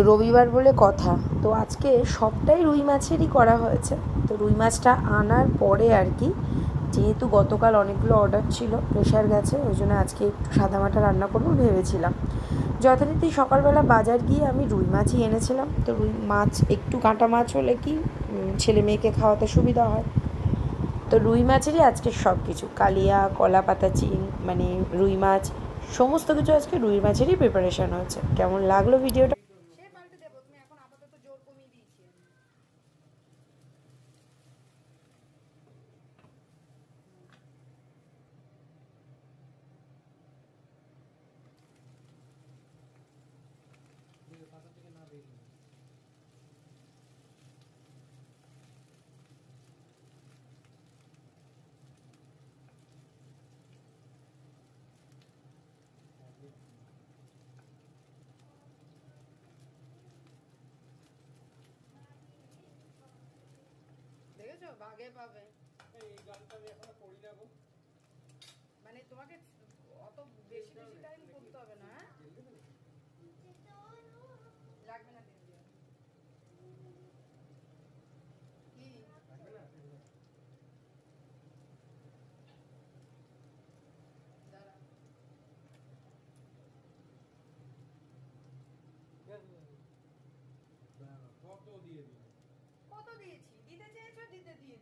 রবিবার বলে কথা, তো আজকে সবটাই রুই মাছেরই করা হয়েছে। তো রুই মাছটা আনার পরে আর কি, যেহেতু গতকাল অনেকগুলো অর্ডার ছিল, প্রেশার গেছে, ওই জন্য আজকে একটু সাদামাটা রান্না করবো ভেবেছিলাম। যথারীতি সকালবেলা বাজার গিয়ে আমি রুই মাছই এনেছিলাম। তো রুই মাছ একটু কাঁটা মাছ হলে কি ছেলে মেয়েকে খাওয়াতে সুবিধা হয়। তো রুই মাছেরই আজকে সব কিছু, কালিয়া, কলা পাতা, মানে রুই মাছ, সমস্ত কিছু আজকে রুই মাছেরই প্রিপারেশন হয়েছে। কেমন লাগলো ভিডিওটা? সে পাল্টে দেবো, তুমি এখন আপাতত জোর কমিয়ে দিয়েছি। দেখেছো, বাগে পাবে। এই গানটা আমি এখনো করি না গো। মানে তোমাকে অত বেশি বেশি টাইম করতে হবে না। লাগবে না দিন দিয়ে কি লাগবে না। দাঁড়া, কত দিয়ে দিলে? কত দিয়েছি? দিতে চেয়েছো, দিতে দিয়ে